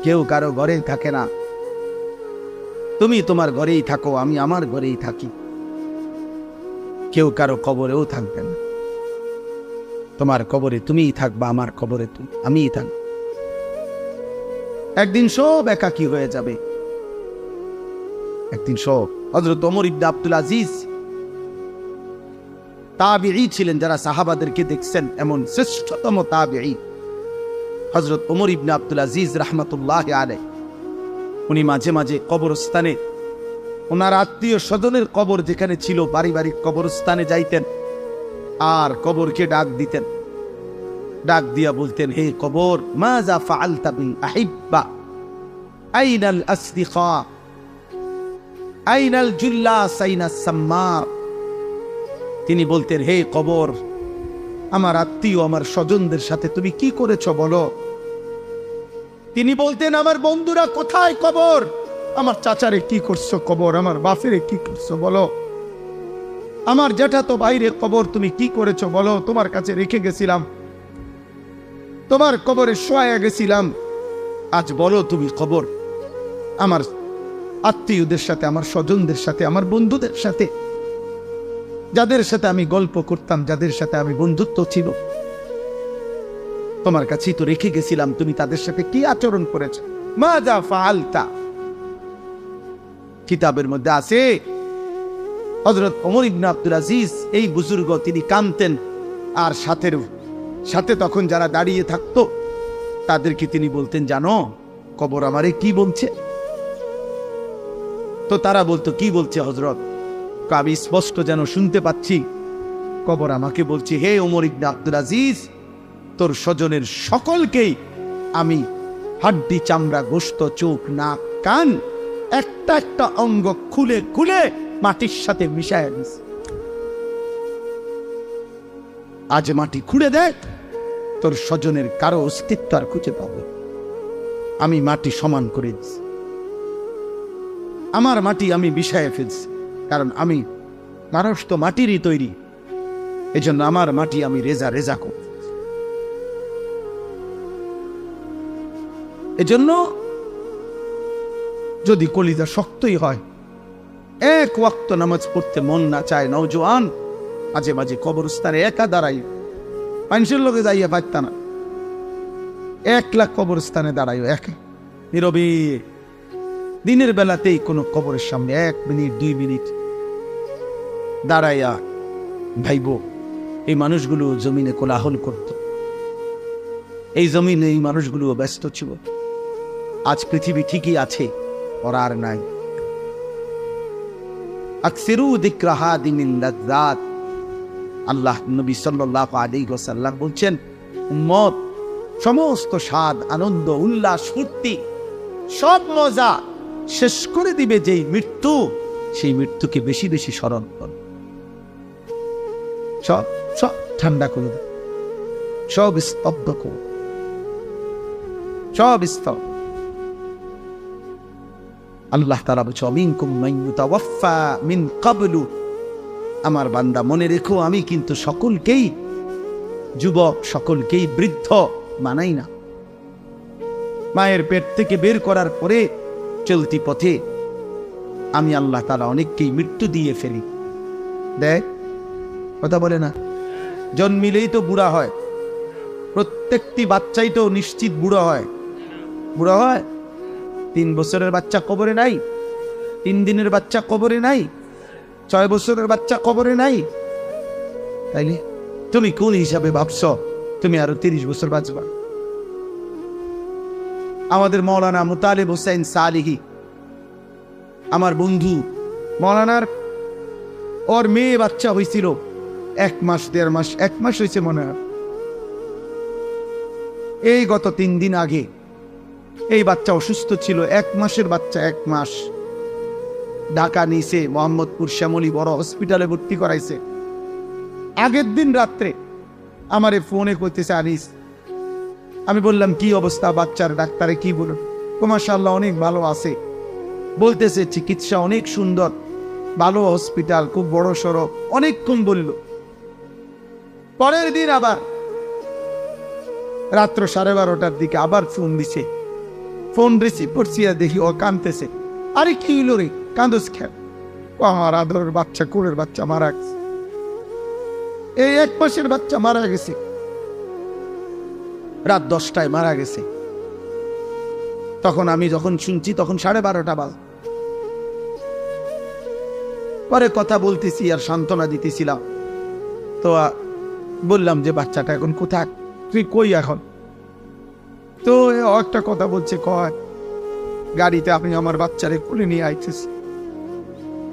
কেউ কারো ঘরে থাকে না। তুমি তোমার ঘরেই থাকো, আমি আমার ঘরেই থাকি। কেউ কারো কবরেও থাকবে না। তোমার কবরে তুমিই থাকবা, আমার কবরে তুমি, আমিই থাকব। একদিন সব একাকী হয়ে যাবে। একদিন সব। হযরত ওমর ইবনে আব্দুল আজিজ তাবিঈ ছিলেন, যারা সাহাবাদেরকে দেখছেন এমন শ্রেষ্ঠতম তাবিঈ হযরত ওমর ইবনে আব্দুল আজিজ রাহমাতুল্লাহি আলাইহি। উনি মাঝে মাঝে কবরস্থানে, ওনার আত্মীয় স্বজনের কবর যেখানে ছিল, পারিবারিক কবরস্থানে যাইতেন আর কবরকে ডাক দিতেন। ডাক দিয়া বলতেন, হে কবর, মাযা ফাআলতা বিল আহিব্বা, আইনাল আসদিকা, আইনাল জুল্লাস, আইনাস সাম্মা। তিনি বলতেন, হে কবর, আমার আত্মীয়, আমার স্বজনদের সাথে তুমি কি করেছো বলো। তিনি বলতেন, আমার বন্ধুরা কোথায় কবর, আমার চাচারে কি করছো কবর, আমার বাপেরে কি করছো বলো, আমার জ্যাঠাতো ভাইরে কবর তুমি কি করেছো বলো। তোমার কাছে রেখে গেছিলাম, তোমার কবরে শোয়া গেছিলাম, আজ বলো তুমি কবর। আমার আত্মীয়দের সাথে, আমার স্বজনদের সাথে, আমার বন্ধুদের সাথে, যাদের সাথে আমি গল্প করতাম, যাদের সাথে আমি বন্ধুত্ব ছিল, তোমার কাছেই তো রেখে গেছিলাম, তুমি তাদের সাথে কি আচরণ করেছ। মাযা ফাআলতা। কিতাবের মধ্যে আছে, হযরত ওমর ইবনে আব্দুল আজিজ এই বুজুর্গ, তিনি কাঁদতেন, আর সাথে তখন যারা দাঁড়িয়ে থাকতো তাদেরকে তিনি বলতেন, জানো কবর আমারে কি বলছে। তো তারা বলতো, কি বলছে হযরত? আমি স্পষ্ট যেন শুনতে পাচ্ছি, কবর আমাকে বলছে, হে ওমর ইবনে আব্দুল আজিজ, তোর স্বজনের সকলকেই আমি হাড্ডি, চামড়া, গোশত, চোখ, নাক, কান, একটা একটা অঙ্গ খুলে খুলে মাটির সাথে মিশায় দিছি। আজ মাটি খুঁড়ে দেখ, তোর স্বজনের কারো অস্তিত্ব আর খুঁজে পাবে। আমি মাটি সমান করে দিছি, আমার মাটি আমি বিষায় ফেলছি, কারণ আমি, মানুষ তো মাটিরই তৈরি, এজন্য আমার মাটি আমি রেজা রেজা করব। এজন্য যদি কলিজা শক্তই হয়, এক ওয়াক্ত নামাজ পড়তে মন না চায়, নওজোয়ান মাঝে মাঝে কবরস্থানে একা দাঁড়াই, মানুষের লোকে যাইয়া পারত না, 1 লাখ কবরস্থানে দাঁড়াই একা নীরবে, দিনের বেলাতেই কোনো কবরের সামনে 1 মিনিট 2 মিনিট দাঁড়াইয়া ভাইব, এই মানুষগুলো জমিনে কোলাহল করত, এই জমিনে এই মানুষগুলো ব্যস্ত ছিল। আজ পৃথিবী ঠিকই আছে, ওরা আর নাই। আকসিরু যিকরা হাদিমিল লাযযাত। আল্লাহ নবী সাল্লাল্লাহু আলাইহি ওয়াসাল্লাম বলছেন, উম্মত, সমস্ত স্বাদ, আনন্দ, উল্লাস, ফুর্তি, সব মজা শেষ করে দিবে যেই মৃত্যু, সেই মৃত্যুকে বেশি বেশি স্মরণ কর। সব সব ঠান্ডা করে দে, সব স্তব্ধ কর, সব স্তব্ধ। আল্লাহ তাআলা বলছে, মিনকুম মান ইউতাওয়াফা মিন ক্বাবলু। আমার বান্দা মনে রেখো, আমি কিন্তু সকলকেই যুবক, সকলকেই বৃদ্ধ মানাই না। মায়ের পেট থেকে বের করার পরে চলতি পথে আমি আল্লাহ তাআলা অনেককেই মৃত্যু দিয়ে ফেলি। দেখ, কথা বলে না, জন্মিলেই তো বুড়া হয়, প্রত্যেকটি বাচ্চাই তো নিশ্চিত বুড়া হয়। বুড়া হয়, 3 বছরের বাচ্চা কবরে নাই, 3 দিনের বাচ্চা কবরে নাই, 6 বছরের বাচ্চা কবরে নাই। তাইলে তুমি কোন হিসাবে ভাবছ তুমি আরো 30 বছর বাঁচবা? আমাদের মৌলানা মুতালিব হোসেন সালিহি, আমার বন্ধু, মৌলানার ওর মেয়ে বাচ্চা হয়েছিল 1 মাস 1.5 মাস, 1 মাস হয়েছে মনে হয়। এই গত 3 দিন আগে এই বাচ্চা অসুস্থ ছিল, 1 মাসের বাচ্চা, 1 মাস। ঢাকা নিয়েছে, মোহাম্মদপুর শ্যামলী বড় হসপিটালে ভর্তি করাইছে। আগের দিন রাত্রে আমারে ফোনে করতেছে, আনিস। আমি বললাম, কি অবস্থা বাচ্চার? ডাক্তারে কি বলুন? মাশাআল্লাহ অনেক ভালো আছে, বলতেছে চিকিৎসা অনেক সুন্দর, ভালো হসপিটাল, খুব বড় সড়ো, অনেকক্ষণ বলল। পরের দিন আবার রাত্র 12:30টার দিকে আবার ফোন দিছে। ফোন রিসিভ করছি আর দেখি ও কাঁদতেছে। আরে কি হইল রে, কাঁদস খেল? আমার আদরের বাচ্চা, কুলের বাচ্চা মারা গেছে, এই 1 মাসের বাচ্চা মারা গেছে, রাত 10টায় মারা গেছে। তখন আমি যখন শুনছি তখন 12:30 বাজ। পরে কথা বলতেছি আর সান্ত্বনা দিতেছিলাম। তো বললাম যে বাচ্চাটা এখন কোথায়, তুই কই এখন? তো একটা কথা বলছে, কয় গাড়িতে আমি আমার বাচ্চারে কোলে নিয়ে আইতেছি,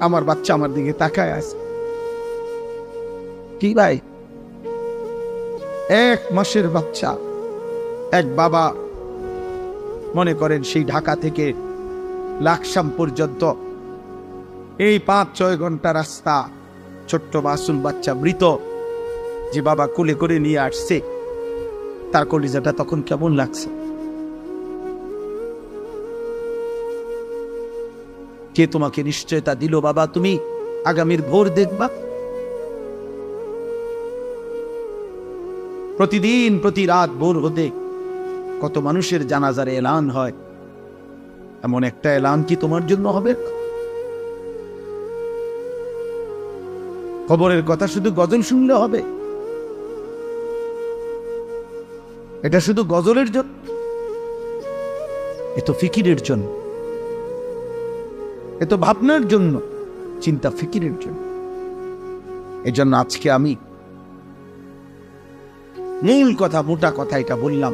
আমার বাচ্চা আমার দিকে তাকায় আছে। কি ভাই, 1 মাসের বাচ্চা, এক বাবা মনে করেন সেই ঢাকা থেকে লাকসাম পর্যন্ত এই 5-6 ঘন্টা রাস্তা, ছোট্ট মাসুম বাচ্চা মৃত, যে বাবা কোলে করে নিয়ে আসছে, তার কলিজাটা তখন কেমন লাগছে? কে তোমাকে নিশ্চয়তা দিল বাবা তুমি আগামীর ভোর দেখবা? প্রতিদিন প্রতি রাত ভোর হতে কত মানুষের জানাজার এলান হয়, এমন একটা এলান কি তোমার জন্য হবে? খবরের কথা শুধু গজল শুনলে হবে? এটা শুধু গজলের জন্য? এ তো ফিকিরের জন্য, এ তো ভাবনার জন্য, চিন্তা ফিকিরের জন্য। এজন্য আজকে আমি মূল কথা, মোটা কথা এটা বললাম।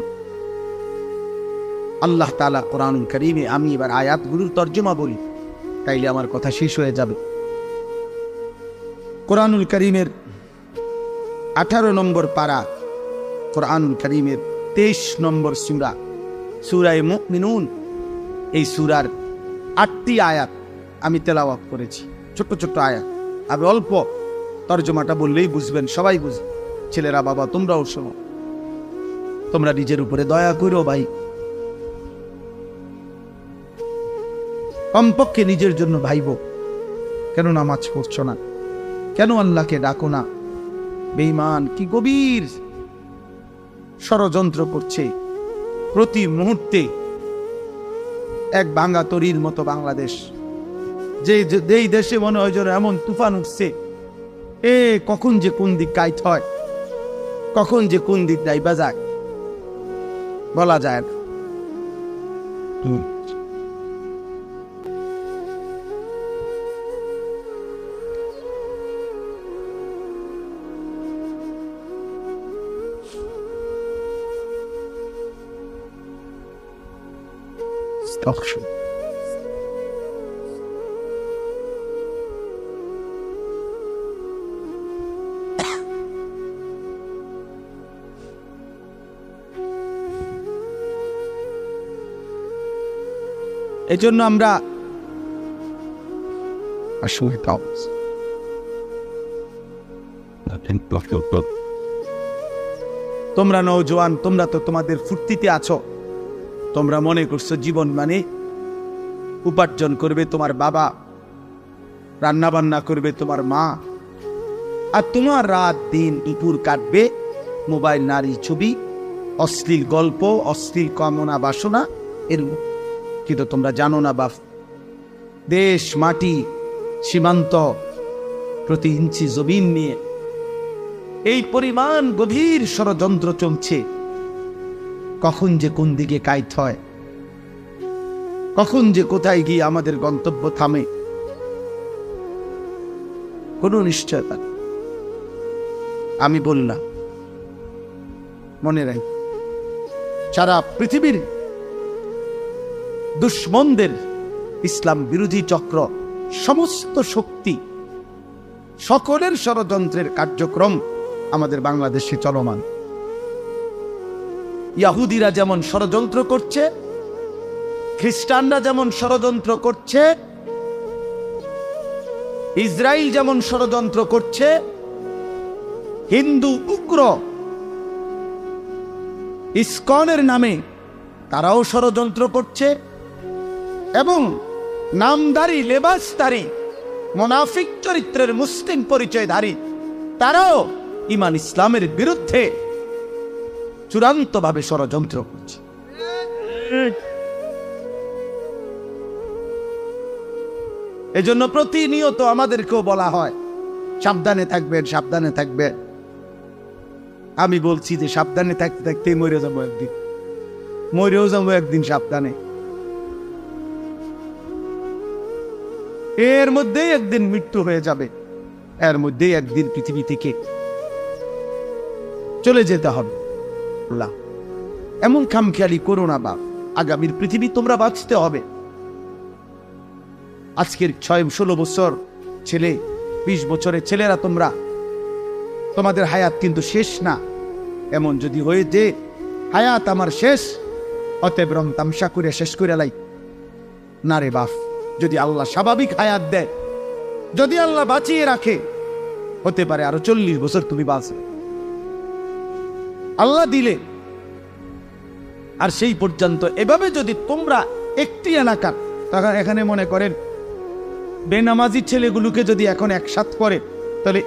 আল্লাহ তাআলা কোরআনুল কারীমে, আমি এবার আয়াতগুলোর তর্জমা বলি, তাইলে আমার কথা শেষ হয়ে যাবে। কোরআনুল কারীমের 18 নম্বর পারা, কোরআনুল কারীমের 23 নম্বর সূরা, সূরা মুমিনুন। এই সূরার 8টি আয়াত আমি তেলাওয়াত করেছি, ছোট্ট ছোট্ট আয়াত। আমি অল্প তর্জমাটা বললেই বুঝবেন, সবাই বুঝবে। ছেলেরা, বাবা, তোমরাও শোনো। তোমরা নিজের উপরে দয়া করো ভাই, কমপক্ষে নিজের জন্য ভাইবো। কেন নামাজ পড়ছো না? কেন আল্লাহকে ডাকো না? বেঈমান কি গভীর ষড়যন্ত্র করছে প্রতি মুহূর্তে। এক ভাঙা তরির মতো বাংলাদেশ, যেই দেশে মনে হয় যেন এমন তুফান উঠছে, কখন যে কোন দিক কাইট হয়, কখন যে কোন দিক ডাইবা যায় বলা যায় না। এজন্য আমরা তোমরা নওজোয়ান, তোমরা তো তোমাদের ফুর্তিতে আছো। তোমরা মনে করছো জীবন মানে উপার্জন করবে তোমার বাবা, রান্না বান্না করবে তোমার মা, আর তোমার রাত দিন দুপুর কাটবে মোবাইল, নারী, ছবি, অশ্লীল গল্প, অশ্লীল কামনা বাসনা এর। কিন্তু তোমরা জানো না বাপ, দেশ, মাটি, সীমান্ত, প্রতি ইঞ্চি জমিন নিয়ে এই পরিমাণ গভীর ষড়যন্ত্র চলছে। কখন যে কোন দিকে কাইট হয়, কখন যে কোথায় গিয়ে আমাদের গন্তব্য থামে, কোনো নিশ্চয়তা। আমি বললাম, মনে রাখ, সারা পৃথিবীর দুশ্মনদের, ইসলাম বিরোধী চক্র, সমস্ত শক্তি, সকলের ষড়যন্ত্রের কার্যক্রম আমাদের বাংলাদেশে চলমান। ইহুদিরা যেমন ষড়যন্ত্র করছে, খ্রিস্টানরা যেমন ষড়যন্ত্র করছে, ইসরায়েল যেমন ষড়যন্ত্র করছে, হিন্দু উগ্র ইসকনের নামে তারাও ষড়যন্ত্র করছে, এবং নামধারী, লেবাসধারী, মুনাফিক চরিত্রের মুসলিম পরিচয়ধারী তারাও ঈমান ইসলামের বিরুদ্ধে চূড়ান্তভাবে ষড়যন্ত্র করছে। এজন্য প্রতিনিয়ত আমাদেরকেও বলা হয় সাবধানে থাকবেন, সাবধানে থাকবেন। আমি বলছি যে সাবধানে থাকতে থাকতে মরে যাবো একদিন, মরেও যাবো একদিন সাবধানে। এর মধ্যেই একদিন মৃত্যু হয়ে যাবে, এর মধ্যেই একদিন পৃথিবী থেকে চলে যেতে হবে। এমন খামখেয়ালি করো না বাপ, আগামীর পৃথিবী তোমরা বাঁচতে হবে। আজকের 6-16 বছর ছেলে, 20 বছরের ছেলেরা তোমরা, তোমাদের হায়াত কিন্তু শেষ না। এমন যদি হয়ে যে হায়াত আমার শেষ, অতএব রং তামসা করে শেষ করে লাই না রে বাপ। যদি আল্লাহ স্বাভাবিক হায়াত দেয়, যদি আল্লাহ বাঁচিয়ে রাখে, হতে পারে আরো 40 বছর তুমি বাঁচবে আল্লাহ দিলে। আর সেই পর্যন্ত এভাবে যদি তোমরা একটি এলাকার, তখন এখানে মনে করেন বেনামাজি ছেলেগুলোকে যদি এখন একসাথ করে, তাহলে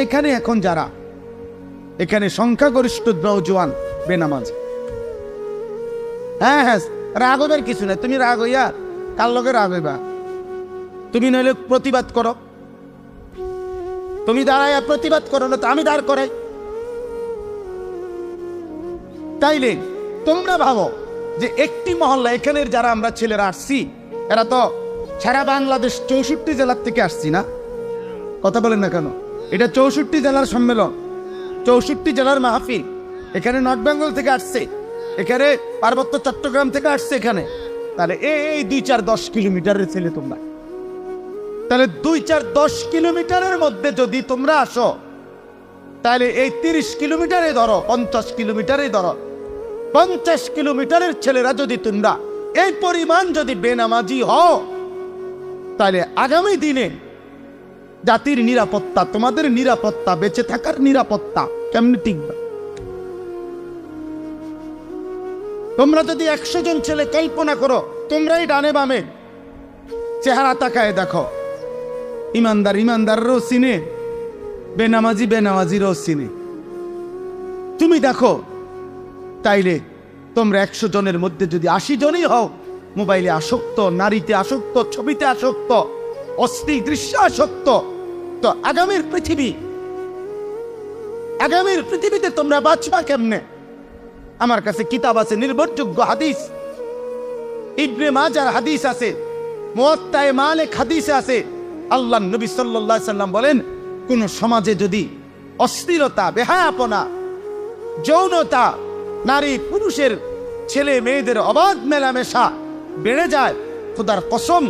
এখানে এখন যারা এখানে সংখ্যাগরিষ্ঠ নওজোয়ান বেনামাজি। হ্যাঁ হ্যাঁ, রাগ হবার কিছু নাই। তুমি রাগ হইয়া কার লগে রাগ হইবা? তুমি নইলে প্রতিবাদ করো, তুমি দাঁড়াইয়া প্রতিবাদ করো, না তো আমি দাঁড় করাই। তাইলে তোমরা ভাবো যে একটি মহল্লা, এখানের যারা আমরা ছেলেরা আসছি, এরা তো সারা বাংলাদেশ 64 জেলার থেকে আসছি না? কথা বলেন না কেন? এটা 64 জেলার সম্মেলন, 64 জেলার মাহফিল। এখানে নর্থ বেঙ্গল থেকে আসছে, এখানে পার্বত্য চট্টগ্রাম থেকে আসছে এখানে। তাহলে এই 2-4-10 কিলোমিটারের ছেলে তোমরা, তাহলে 2-4-10 কিলোমিটারের মধ্যে যদি তোমরা আসো, তাহলে এই 30 কিলোমিটারে ধরো, 50 কিলোমিটারে ধরো, 50 কিলোমিটারের ছেলেরা যদি তোমরা এই পরিমাণ যদি বেনামাজি হও, তাহলে আগামী দিনে জাতির নিরাপত্তা, তোমাদের নিরাপত্তা, বেঁচে থাকার নিরাপত্তা কেমনি টিকবে? তোমরা যদি 100 জন ছেলে কল্পনা করো, তোমরাই ডানে বামে চেহারা তাকায় দেখো, ইমানদার ইমানদারও চিনে, বেনামাজি বেনামাজিরও চিনে। তুমি দেখো, তাইলে তোমরা 100 জনের মধ্যে যদি 80 জনই হও মোবাইলে আসক্ত, নারীতে আসক্ত, ছবিতে আসক্ত, অশ্লীল দৃশ্য আসক্ত, তো আগামীর পৃথিবীতে তোমরা বাঁচবা কেমনে? আমার কাছে কিতাব আছে, নির্ভরযোগ্য হাদিস, ইবনে মাজার হাদিস আছে, মুয়াত্তায়ে মালিক হাদিসে আছে। আল্লাহ নবী সাল্লাল্লাহু আলাইহি সাল্লাম বলেন, কোন সমাজে যদি অশ্লীলতা, বেহায়াপনা, যৌনতা, নারী পুরুষের, ছেলে মেয়েদের অবাধ মেলামেশা বেড়ে যায়, খোদার কসম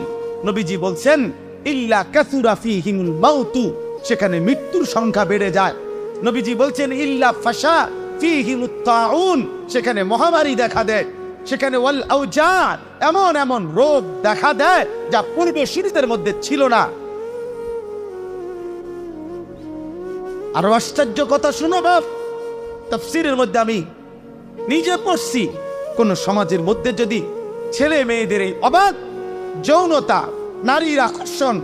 নবীজি বলছেন, ইল্লা কাসুরা ফীহিমুল মাউতু, সেখানে মৃত্যুর সংখ্যা বেড়ে যায়। নবীজি বলছেন, ইল্লা ফাশা ফীহিমুত তাউন, সেখানে মহামারী দেখা দেয়, সেখানে ওয়াল আউজা, এমন এমন রোগ দেখা দেয় যা পূর্বে শরীরের মধ্যে ছিল না। আরো আশ্চর্য কথা শুনো বাপ, তাফসীরের মধ্যে আমি নিজে পড়ছি, কোন সমাজের মধ্যে যদি ছেলে মেয়েদের এই অবাধ যৌনতা, নারীর আকর্ষণ,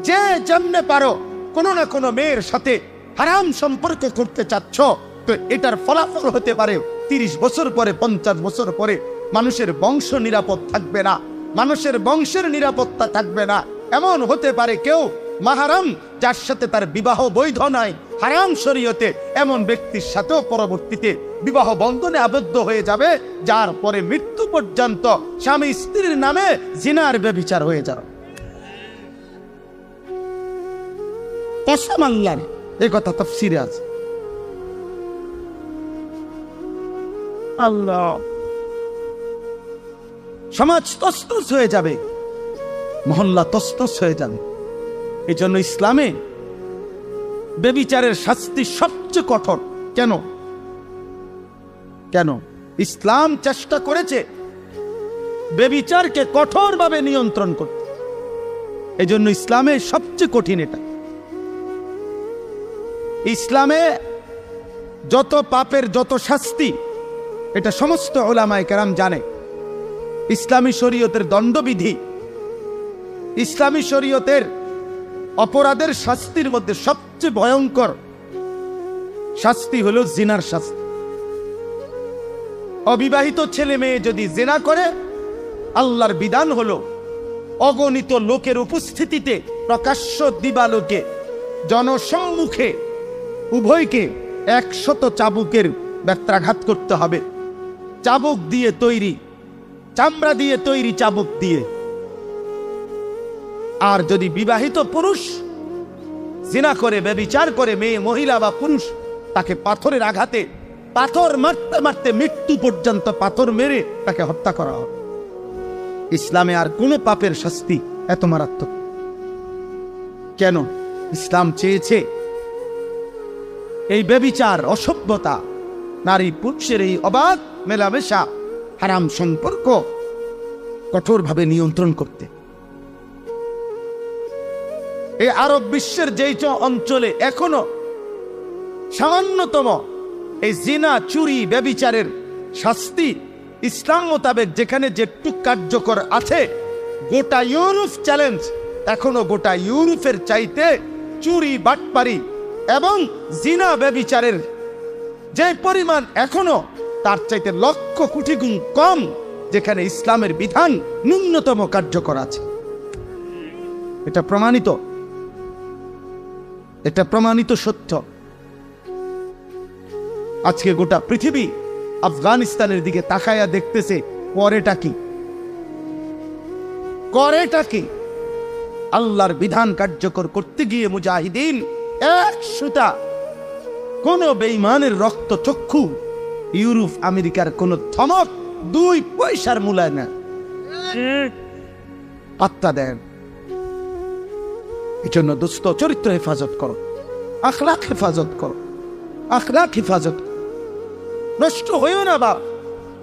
যে যেমনে পারো কোনো না কোনো মেয়ের সাথে হারাম সম্পর্ক করতে চাচ্ছ, তো এটার ফলাফল হতে পারে 30 বছর পরে, 50 বছর পরে মানুষের বংশ নিরাপদ থাকবে না, মানুষের বংশের নিরাপত্তা থাকবে না। এমন হতে পারে কেউ মাহারাম, যার সাথে তার বিবাহ বৈধ নাই হারাম শরীয়তে, এমন ব্যক্তির সাথেও পরবর্তীতে বিবাহ বন্ধনে আবদ্ধ হয়ে যাবে, যার পরে মৃত্যু পর্যন্ত স্বামী স্ত্রীর নামে জিনার ব্যভিচার হয়ে যাবে। কসম আল্লাহর, এই কথা তাফসীরে আছে। আল্লাহ, সমাজ তছনছ হয়ে যাবে, মহল্লা তছনছ হয়ে যাবে। এই জন্য ইসলামে ব্যভিচারের শাস্তি সবচেয়ে কঠোর। কেন? ইসলাম চেষ্টা করেছে ব্যভিচারকে কঠোরভাবে নিয়ন্ত্রণ করতে। এই জন্য ইসলামে সবচেয়ে কঠিন এটা। ইসলামে যত পাপের যত শাস্তি, এটা সমস্ত উলামায়ে কেরাম জানে। ইসলামী শরীয়তের দণ্ডবিধি, ইসলামী শরীয়তের অপরাধের শাস্তির মধ্যে সবচেয়ে ভয়ঙ্কর শাস্তি হলো জিনার শাস্তি। অবিবাহিত ছেলে মেয়ে যদি জিনা করে, আল্লাহর বিধান হলো অগণিত লোকের উপস্থিতিতে প্রকাশ্য দিবালোকে জনসম্মুখে উভয়কে 100 চাবুকের ব্যত্রাঘাত করতে হবে। চাবুক দিয়ে তৈরি, চামড়া দিয়ে তৈরি চাবুক দিয়ে। আর যদি বিবাহিত পুরুষ জিনা করে, ব্যভিচার করে, মেয়ে মহিলা বা পুরুষ, তাকে পাথরের আঘাতে, পাথর মারতে মারতে মৃত্যু পর্যন্ত পাথর মেরে তাকে হত্যা করা হবে। ইসলামে আর কোনো পাপের শাস্তি এত মারাত্মক কেন? ইসলাম চেয়েছে এই ব্যভিচার, অসভ্যতা, নারী পুরুষের এই অবাধ মেলামেশা, হারাম সম্পর্ক কঠোরভাবে নিয়ন্ত্রণ করতে। এই আরব বিশ্বের যেই অঞ্চলে এখনো সামান্যতম এই জিনা, চুরি, ব্যভিচারের শাস্তি ইসলাম মোতাবেক যেখানে যেটুক কার্যকর আছে, গোটা ইউরোপ চ্যালেঞ্জ, এখনো গোটা ইউরোপের চাইতে চুরি, বাটপারি এবং জিনা, ব্যভিচারের যে পরিমাণ এখনো তার চাইতে লক্ষ কোটি গুণ কম যেখানে ইসলামের বিধান ন্যূনতম কার্যকর আছে। এটা প্রমাণিত, এটা প্রমাণিত সত্য। আজকে গোটা পৃথিবী আফগানিস্তানের দিকে তাকায়া দেখতেছে, করেটা কি? করেটা কি? আল্লাহর বিধান কার্যকর করতে গিয়ে মুজাহিদিন এক সুতা কোন বেঈমানের রক্ত চক্ষু, ইউরোপ আমেরিকার কোন ধমক 2 পয়সার মূল্য না, পাত্তা দেন। এই জন্য দোস্ত, চরিত্র হেফাজত করো, আখলাক হেফাজত করো, আখলাক হেফাজত করো। নষ্ট হইও না বা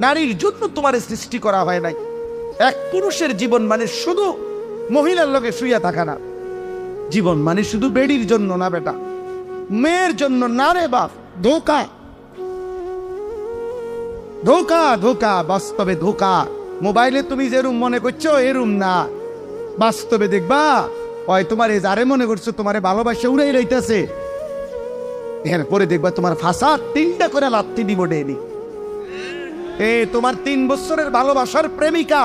নারীর জন্য তোমার সৃষ্টি করা হয় নাই। এক পুরুষের জীবন মানে শুধু মহিলার লগে শুইয়া থাকা না, জীবন মানে শুধু বেডির জন্য না বেটা, মেয়ের জন্য না রে বাপ। ধোকা, ধোকা, ধোকা, বাস্তবে ধোকা। মোবাইলে তুমি যেরুম মনে করছো এরুম না, বাস্তবে দেখবা ওই তোমার যারে মনে করছো তোমারে ভালোবাসা উড়াই রইতেছে, এরপরে দেখবা তোমার ফাঁসা 3টা করে লাত্তি দিব ডেলি। তোমার 3 বছরের ভালোবাসার প্রেমিকা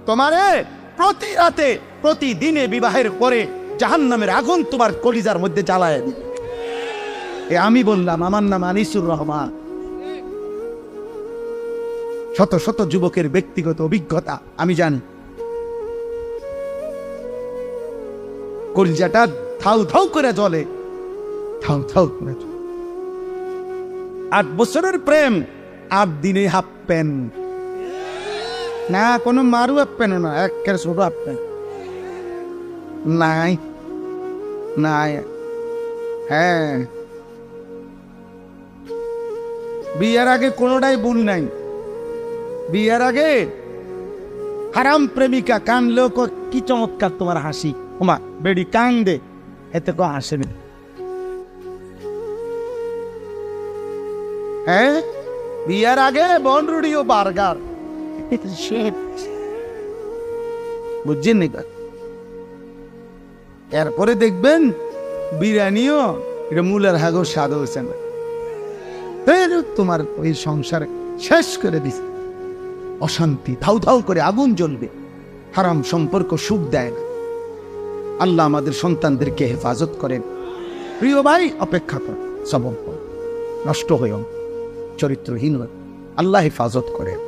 তোমারে প্রতি রাতে, প্রতিদিনে বিবাহের পরে জাহান্নামের আগুন তোমার কলিজার মধ্যে জ্বালায় দিবে। আমি বললাম, আমার নাম আনিসুর রহমান। শত শত যুবকের ব্যক্তিগত অভিজ্ঞতা আমি জানি। কলিজাটা থাউ থাউ করে জ্বলে, থাউ থাউ করে। 8 বছরের প্রেম, 8 দিনে হাফ প্যান না, কোনো মারু হাফ প্যান না, একের ছোট হাফ প্যান নাই, নাই। হ্যাঁ, বিয়ের আগে কোনোটাই ভুল নাই। বিয়ের আগে হারাম প্রেমিকা কানলেও কি চমৎকার তোমার হাসি, ওমা বেডি কান্দে, এতে কো হাসেনি। হ্যাঁ, বিয়ের আগে বনরুডি ও বার্গার, বুঝছেন নি? এরপরে দেখবেন বিরিয়ানিও এটা মূলের হাগো স্বাদ হয়েছে না, তোমার ওই সংসারে শেষ করে দিছে। অশান্তি, ধাউ ধাউ করে আগুন জ্বলবে। হারাম সম্পর্ক সুখ দেয় না। আল্লাহ আমাদের সন্তানদেরকে হেফাজত করেন। প্রিয় ভাই, অপেক্ষা কর, সবর কর, নষ্ট হইও, চরিত্রহীন হয়। আল্লাহ হেফাজত করেন।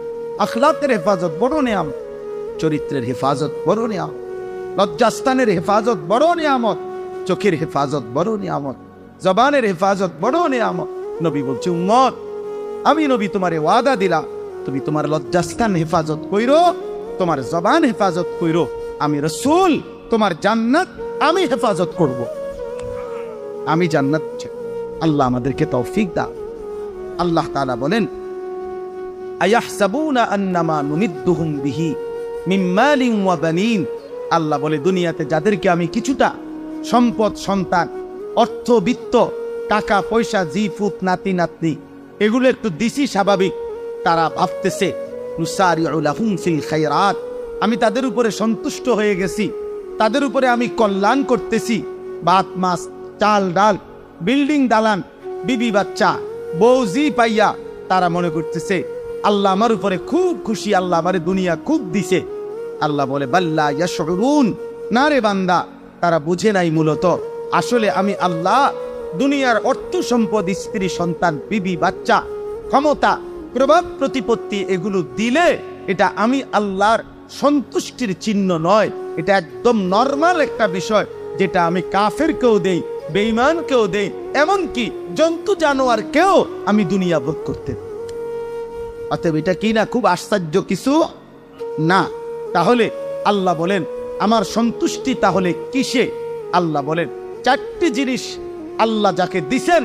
আখলাকের হেফাজত বড় নিয়ামত, চরিত্রের হেফাজত বড় নিয়ামত, লজ্জাস্থানের হেফাজত বড় নিয়ামত, চোখের হেফাজত বড় নিয়ামত, জবানের হেফাজত বড় নিয়ামত। নবী বলছে, উম্মত, আমি নবী তোমারে ওয়াদা দিলা, তুমি তোমার লজ্জাস্থান হেফাজত কইরো, তোমার জবান হেফাজত কইরো, আমি রাসূল তোমার জান্নাত আমি হেফাজত করব। আমি জান্নাত চাই। আল্লাহ আমাদেরকে তৌফিক দাও। আল্লাহ তাআলা বলেন, আয়াহসাবুনা আন্নামা নুমিদ্দুহুম বিহি মিন মালিন ওয়া বানিন। আল্লাহ বলে, দুনিয়াতে যাদেরকে আমি কিছুটা সম্পদ, সন্তান, অর্থ, বিত্ত, টাকা পয়সা, জি ফুত, নাতি নাতনি এগুলো একটু দিছি, স্বাভাবিক। তারা ভাবতেছে নুসারিউ লাহুম ফিল খায়রাত, আমি তাদের উপরে সন্তুষ্ট হয়ে গেছি, তাদের উপরে আমি কল্যাণ করতেছি। ভাত, মাছ, চাল, ডাল, বিল্ডিং, দালান, বিবি, বাচ্চা, বউজি পাইয়া তারা মনে করতেছে আল্লাহ আমার উপরে খুব খুশি, আল্লাহ আমারে দুনিয়া খুব দিছে। আল্লাহ বলে বাল্লা ইয়াশউরুন, না রে বান্দা, তারা বুঝে নাই মূলত আসলে আমি আল্লাহ দুনিয়ার অর্থ সম্পদ, স্ত্রী সন্তান, বিবি বাচ্চা, ক্ষমতা, প্রভাব প্রতিপত্তি এগুলো দিলে এটা আমি আল্লাহর সন্তুষ্টির চিহ্ন নয়। এটা একদম নর্মাল একটা বিষয়, যেটা আমি কাফেরকেও দেই, বেঈমানকেও দেই, এমনকি জন্তু জানোয়ারকেও আমি দুনিয়া ভোগ করতে। অতএব এটা কি না খুব আশ্চর্য কিছু না? তাহলে আল্লাহ বলেন আমার সন্তুষ্টি তাহলে কিসে? আল্লাহ বলেন 4টি জিনিস আল্লাহ যাকে দিছেন,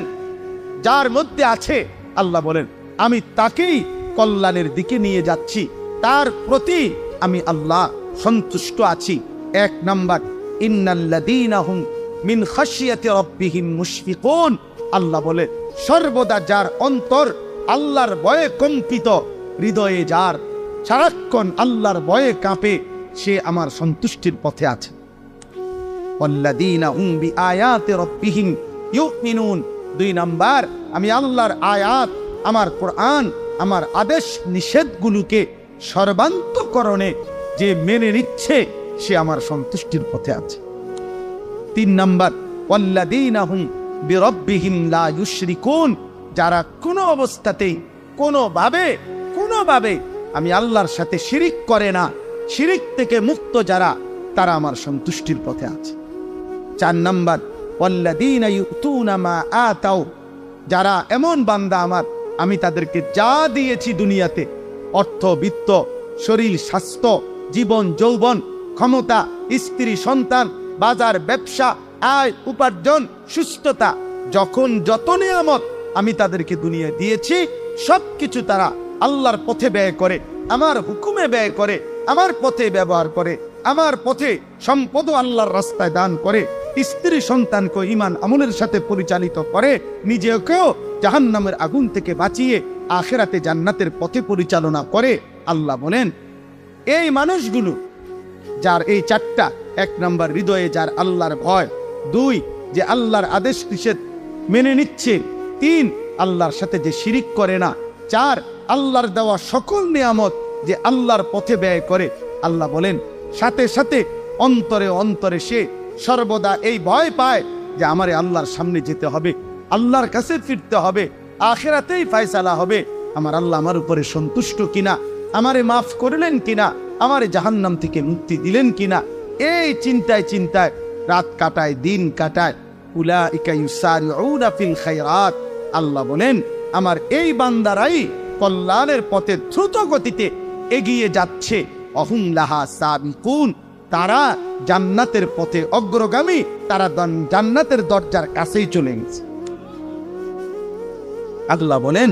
যার মধ্যে আছে, আল্লাহ বলেন আমি তাকেই কল্যাণের দিকে নিয়ে যাচ্ছি, তার প্রতি আমি আল্লাহ সন্তুষ্ট আছি। 1 নাম্বার, ইন্নাল্লাযীনা হুম মিন খাশিয়াতি রাব্বিহিম মুশফিকুন। আল্লাহ বলে সর্বদা যার অন্তর আল্লাহর ভয়ে কম্পিত, হৃদয়ে যার সারাক্ষণ আল্লাহর ভয়ে কাঁপে, সে আমার সন্তুষ্টির পথে আছে। ওয়াল্লাযীনা হুম বিআয়াতি রাব্বিহিম ইউমিনুন। 2 নাম্বার, আমি আল্লাহর আয়াত, আমার কোরআন, আমার আদেশ নিষেধগুলোকে সর্বান্তকরণে যে মেনে নিচ্ছে, সে আমার সন্তুষ্টির পথে আছে। 3 নাম্বার, ওয়াল্লাযীনা হুম বিরাব্বিহিম লা ইউশরিকুন। যারা কোনো অবস্থাতেই কোনোভাবে আমি আল্লাহর সাথে শিরিক করে না, শিরিক থেকে মুক্ত যারা, তারা আমার সন্তুষ্টির পথে আছে। 4 নাম্বার, ওয়াল্লাযীনা ইউতুনা মা আতাও। যারা এমন বান্দা আমার, আমি তাদেরকে যা দিয়েছি দুনিয়াতে, অর্থ, বিত্ত, শরীর, স্বাস্থ্য, জীবন, যৌবন, ক্ষমতা, স্ত্রী, সন্তান, বাজার, ব্যবসা, আয়, উপার্জন, সুস্থতা, যখন যত নিয়ামত আমি তাদেরকে দুনিয়া দিয়েছি, সবকিছু তারা আল্লাহর পথে ব্যয় করে, আমার হুকুমে ব্যয় করে, আমার পথে ব্যবহার করে, আমার পথে সম্পদ আল্লাহর রাস্তায় দান করে, স্ত্রী সন্তানকে ঈমান আমলের সাথে পরিচালিত করে, নিজেকেও জাহান্নামের আগুন থেকে বাঁচিয়ে আখিরাতে জান্নাতের পথে পরিচালনা করে। আল্লাহ বলেন এই মানুষগুলো যার এই 4টা, 1 নাম্বার হৃদয়ে যার আল্লাহর ভয়, 2 যে আল্লাহর আদেশ নিষেধ মেনে নিচ্ছে, 3 আল্লাহর সাথে যে শিরিক করে না, 4 আল্লাহর দেওয়া সকল নিয়ামত যে আল্লাহর পথে ব্যয় করে। আল্লাহ বলেন সাথে সাথে অন্তরে অন্তরে সে সর্বদা এই ভয় পায় যে আমারে আল্লাহর সামনে যেতে হবে, আল্লাহর কাছে ফিরতে হবে, আখিরাতেই ফয়সালা হবে, আমার আল্লাহ আমার উপরে সন্তুষ্ট কিনা, আমারে মাফ করলেন কিনা, আমারে জাহান্নাম থেকে মুক্তি দিলেন কিনা, এই চিন্তায় চিন্তায় রাত কাটায়, দিন কাটায়। উলাইকা ইউসারিউনা ফিল খায়রাত। আল্লাহ বলেন আমার এই বান্দারাই কল্যাণের পথে দ্রুত গতিতে এগিয়ে যাচ্ছে। অহুম লাহা সাবিকুন। তারা জান্নাতের পথে অগ্রগামী, তারা জান্নাতের দরজার কাছেই চলে গেছে। আল্লাহ বলেন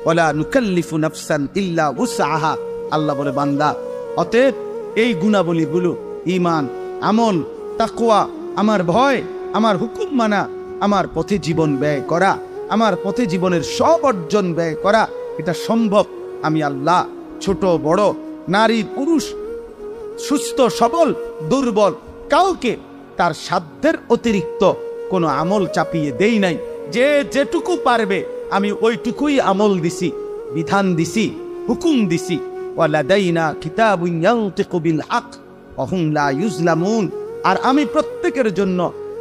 ওয়ালা নুকাল্লিফু নাফসান ইল্লা উসআহা। আল্লাহ বলে বান্দা, অতএব এই গুণাবলীগুলো, ঈমান, আমল, তাকওয়া, আমার ভয়, আমার হুকুম মানা, আমার পথে জীবন ব্যয় করা, আমার পথে জীবনের সব অর্জন ব্যয় করা, এটা সম্ভব আমি আল্লাহ ছোট বড়, নারী পুরুষ, সুস্থ সবল দুর্বল, কাউকে তার সাধ্যের অতিরিক্ত কোনো আমল চাপিয়ে দেই নাই। যে যেটুকু পারবে আমি ওইটুকুই আমল দিছি, বিধান দিছি, হুকুম দিছি। ওয়ালাদাইনা কিতাবুন ইয়ানতিকু বিল হক ওয়া হুম লা ইউজলামুন। আর আমি প্রত্যেকের জন্য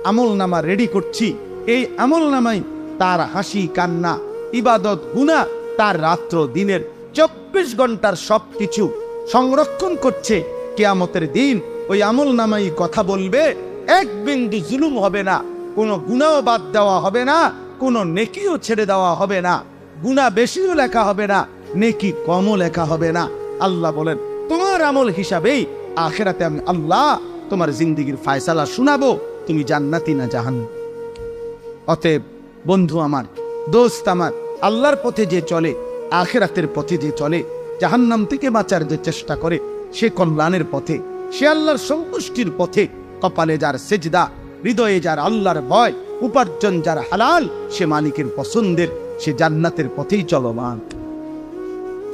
আমল নামা রেডি করছি। এই আমল নামাই তার হাসি কান্না, ইবাদত, গুনাহ, তার রাত্র দিনের 24 ঘন্টার সবকিছু সংরক্ষণ করছে। কিয়ামতের দিন ওই আমল নামাই কথা বলবে, এক বিন্দু জুলুম হবে না, কোনো গুনাহ বাদ দেওয়া হবে না, কোনো নেকিও ছেড়ে দেওয়া হবে না, গুনাহ বেশিও লেখা হবে না, নেকি কমও লেখা হবে না। আল্লাহ বলেন তোমার আমল হিসাবেই আখিরাতে আমি আল্লাহ তোমার জিন্দেগির ফয়সালা শোনাবো, তুমি জান্নাতি না জাহান্নামী। অতএব বন্ধু আমার, দোস্ত আমার, আল্লাহর পথে যে চলে, আখিরাতের পথে যে চলে, জাহান্নাম থেকে বাঁচার যে চেষ্টা করে, সে কল্যাণের পথে, সে আল্লাহর সন্তুষ্টির পথে। কপালে যার সেজদা, হৃদয়ে যার আল্লাহর ভয়, উপার্জন যার হালাল, সে মালিকের পছন্দের, সে জান্নাতের পথেই চলমান,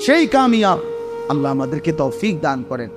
সেই কামিয়াব। আল্লাহ আমাদেরকে তৌফিক দান করেন।